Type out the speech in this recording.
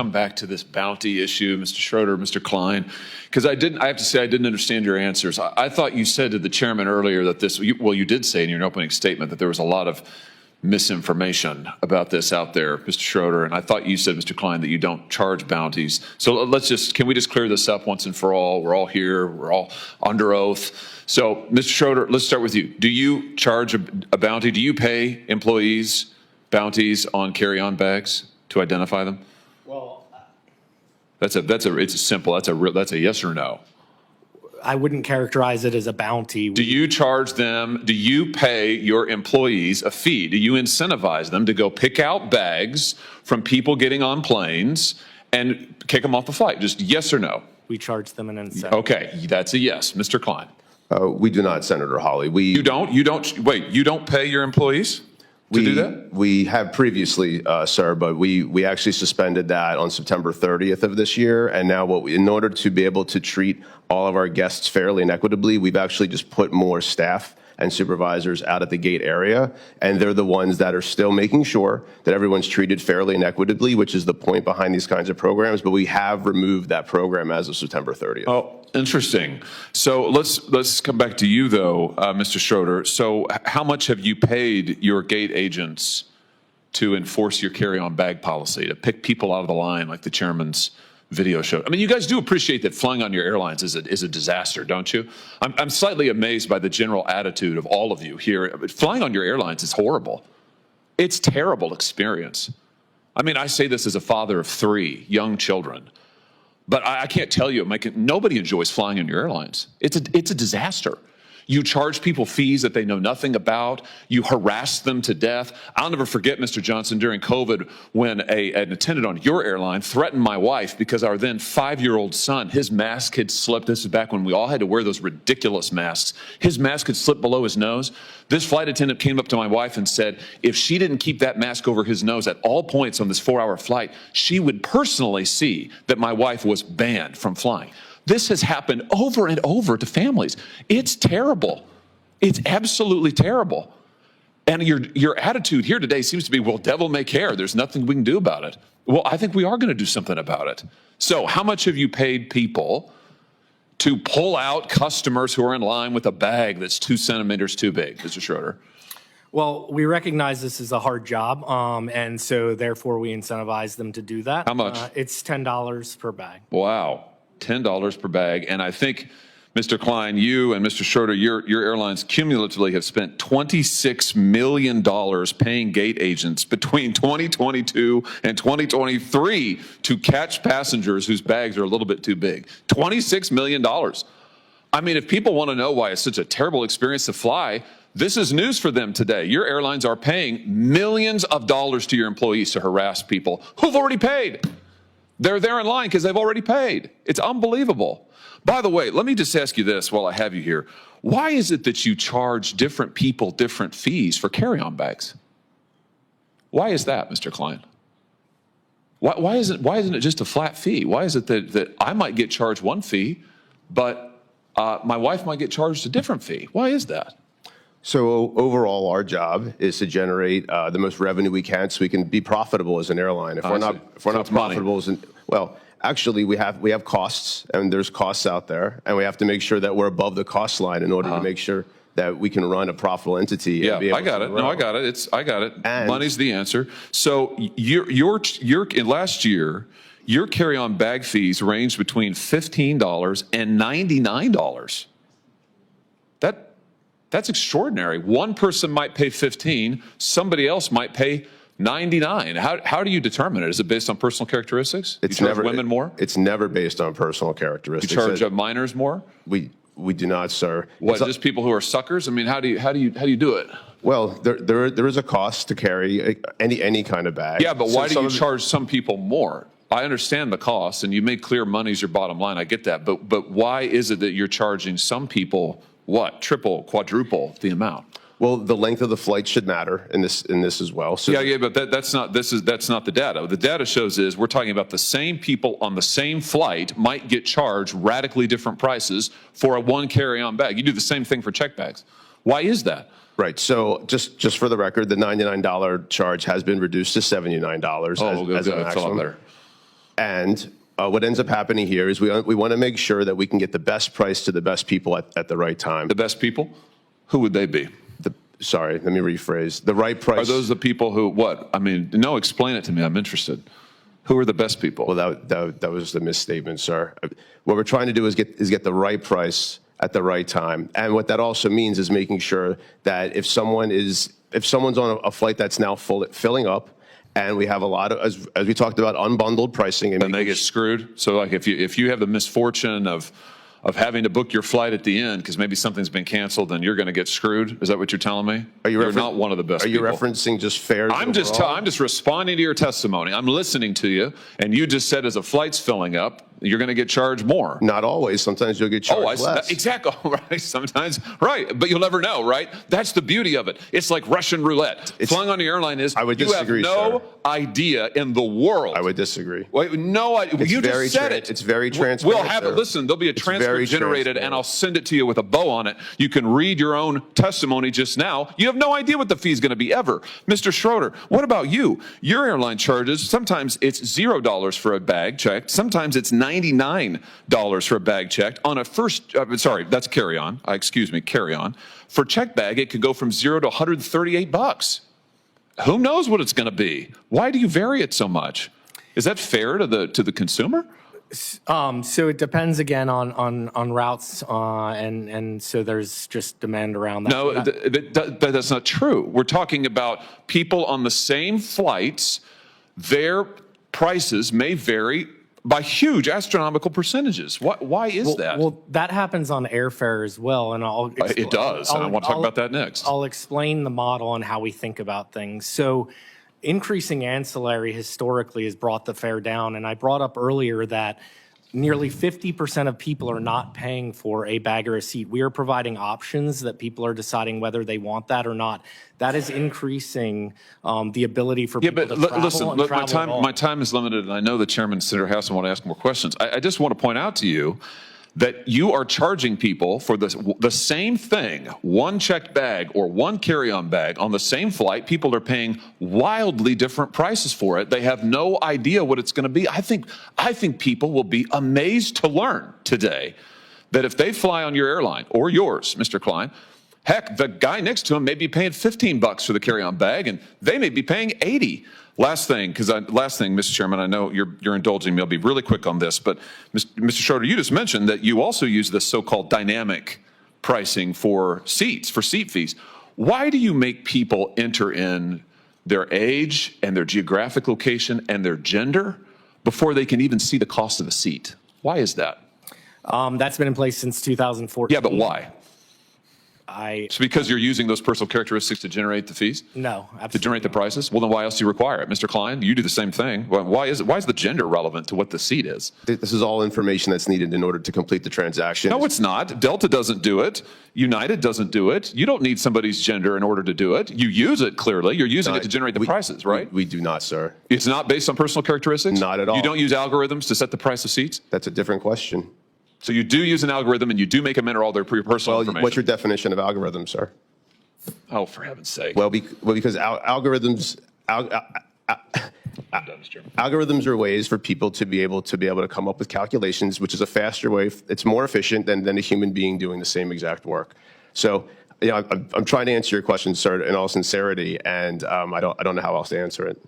come back to this bounty issue, Mr. Schroeder, Mr. Klein, because I have to say I didn't understand your answers. I thought you said to the chairman earlier that you did say in your opening statement that there was a lot of misinformation about this out there, Mr. Schroeder, and I thought you said, Mr. Klein, that you don't charge bounties. So can we just clear this up once and for all? We're all here, we're all under oath. So, Mr. Schroeder, let's start with you. Do you charge a bounty? Do you pay employees bounties on carry-on bags to identify them? Well, that's a yes or no. I wouldn't characterize it as a bounty. Do you charge them, do you pay your employees a fee? Do you incentivize them to go pick out bags from people getting on planes and kick them off the flight? Just yes or no? We charge them an incentive. Okay, that's a yes. Mr. Klein? We do not, Senator Hawley. You don't pay your employees to do that? We have previously, sir, but we actually suspended that on September 30th of this year. And now in order to be able to treat all of our guests fairly and equitably, we've actually just put more staff and supervisors out at the gate area. And they're the ones that are still making sure that everyone's treated fairly and equitably, which is the point behind these kinds of programs. But we have removed that program as of September 30th. Oh, interesting. So let's come back to you, though, Mr. Schroeder. So how much have you paid your gate agents to enforce your carry-on bag policy, to pick people out of the line like the chairman's video show? I mean, you guys do appreciate that flying on your airlines is a disaster, don't you? I'm slightly amazed by the general attitude of all of you here. Flying on your airlines is horrible. It's a terrible experience. I mean, I say this as a father of 3 young children, but I can't tell you, nobody enjoys flying on your airlines. It's a disaster. You charge people fees that they know nothing about. You harass them to death. I'll never forget, Mr. Johnson, during COVID when an attendant on your airline threatened my wife because our then 5-year-old son, his mask had slipped. This is back when we all had to wear those ridiculous masks. His mask had slipped below his nose. This flight attendant came up to my wife and said, if she didn't keep that mask over his nose at all points on this 4-hour flight, she would personally see that my wife was banned from flying. This has happened over and over to families. It's terrible. It's absolutely terrible. And your attitude here today seems to be, well, devil may care. There's nothing we can do about it. Well, I think we are going to do something about it. So how much have you paid people to pull out customers who are in line with a bag that's 2 centimeters too big, Mr. Schroeder? Well, we recognize this is a hard job, and so therefore we incentivize them to do that. How much? It's $10 per bag. Wow. $10 per bag. And I think, Mr. Klein, you and Mr. Schroeder, your airlines cumulatively have spent $26 million paying gate agents between 2022 and 2023 to catch passengers whose bags are a little bit too big. $26 million. I mean, if people want to know why it's such a terrible experience to fly, this is news for them today. Your airlines are paying millions of dollars to your employees to harass people who've already paid. They're there in line because they've already paid. It's unbelievable. By the way, let me just ask you this while I have you here. Why is it that you charge different people different fees for carry-on bags? Why is that, Mr. Klein? Why isn't it just a flat fee? Why is it that I might get charged one fee, but my wife might get charged a different fee? Why is that? So overall, our job is to generate the most revenue we can so we can be profitable as an airline. If we're not profitable, well, actually we have costs, and there's costs out there, and we have to make sure that we're above the cost line in order to make sure that we can run a profitable entity. Yeah, I got it. No, I got it. I got it. And money's the answer. So last year, your carry-on bag fees ranged between $15 and $99. That's extraordinary. One person might pay 15, somebody else might pay 99. How do you determine it? Is it based on personal characteristics? It's you charge never women more? It's never based on personal characteristics. You charge minors more? We do not, sir. What, just people who are suckers? I mean, how do you do it? Well, there is a cost to carry any kind of bag. Yeah, but why do you charge some people more? I understand the cost, and you make clear money's your bottom line. I get that, but why is it that you're charging some people what, triple, quadruple the amount? Well, the length of the flight should matter in this as well. So yeah, but that's not the data. The data shows is we're talking about the same people on the same flight might get charged radically different prices for a one carry-on bag. You do the same thing for check bags. Why is that? Right. So just for the record, the $99 charge has been reduced to $79 as a maximum. And what ends up happening here is we want to make sure that we can get the best price to the best people at the right time. The best people? Who would they be? Sorry, let me rephrase. The right price. Are those the people who, what? I mean, no, explain it to me. I'm interested. Who are the best people? Well, that was the misstatement, sir. What we're trying to do is get the right price at the right time. And what that also means is making sure that if someone's on a flight that's now filling up, and we have a lot of, as we talked about, unbundled pricing. And they get screwed? So like if you have the misfortune of having to book your flight at the end because maybe something's been canceled, then you're going to get screwed. Is that what you're telling me? You're not one of the best people. Are you referencing just fares? I'm just responding to your testimony. I'm listening to you, and you just said as a flight's filling up, you're going to get charged more. Not always. Sometimes you'll get charged less. Exactly. Right. Sometimes. Right. But you'll never know. Right. That's the beauty of it. It's like Russian roulette. Flying on the airline is. I would disagree, you have no idea in the world. I would disagree. Wait, no idea. You just said it. It's very transparent. We'll have it. Listen, there'll be a transcript generated, and I'll send it to you with a bow on it. You can read your own testimony just now. You have no idea what the fee is going to be ever. Mr. Schroeder, what about you? Your airline charges, sometimes it's $0 for a bag checked. Sometimes it's $99 for a bag checked. On a first, sorry, that's carry-on. Excuse me, carry-on. For checked bag, it could go from $0 to $138. Who knows what it's going to be? Why do you vary it so much? Is that fair to the consumer? So it depends again on routes, and so there's just demand around that. No, that's not true. We're talking about people on the same flights. Their prices may vary by huge astronomical percentages. Why is that? Well, that happens on airfare as well, and it does. I want to talk about that next. I'll explain the model and how we think about things. So increasing ancillary historically has brought the fare down, and I brought up earlier that nearly 50% of people are not paying for a bag or a seat. We are providing options that people are deciding whether they want that or not. That is increasing the ability for people to travel. Listen, my time is limited, and I know the chairman, Senator House, and want to ask more questions. I just want to point out to you that you are charging people for the same thing, one checked bag or one carry-on bag on the same flight. People are paying wildly different prices for it. They have no idea what it's going to be. I think people will be amazed to learn today that if they fly on your airline or yours, Mr. Klein, heck, the guy next to him may be paying $15 for the carry-on bag, and they may be paying $80. Last thing, Mr. Chairman, I know you're indulging me. I'll be really quick on this, but Mr. Schroeder, you just mentioned that you also use this so-called dynamic pricing for seats, for seat fees. Why do you make people enter in their age and their geographic location and their gender before they can even see the cost of a seat? Why is that? That's been in place since 2014. Yeah, but why? It's because you're using those personal characteristics to generate the fees? No, absolutely. To generate the prices? Well, then why else do you require it? Mr. Klein, you do the same thing. Why is the gender relevant to what the seat is? This is all information that's needed in order to complete the transaction. No, it's not. Delta doesn't do it. United doesn't do it. You don't need somebody's gender in order to do it. You use it, clearly. You're using it to generate the prices, right? We do not, sir. It's not based on personal characteristics? Not at all. You don't use algorithms to set the price of seats? That's a different question. So you do use an algorithm, and you do make them enter all their personal information. What's your definition of algorithm, sir? Oh, for heaven's sake. Well, because algorithms are ways for people to be able to come up with calculations, which is a faster way. It's more efficient than a human being doing the same exact work. So, I'm trying to answer your question, sir, in all sincerity, and I don't know how else to answer it.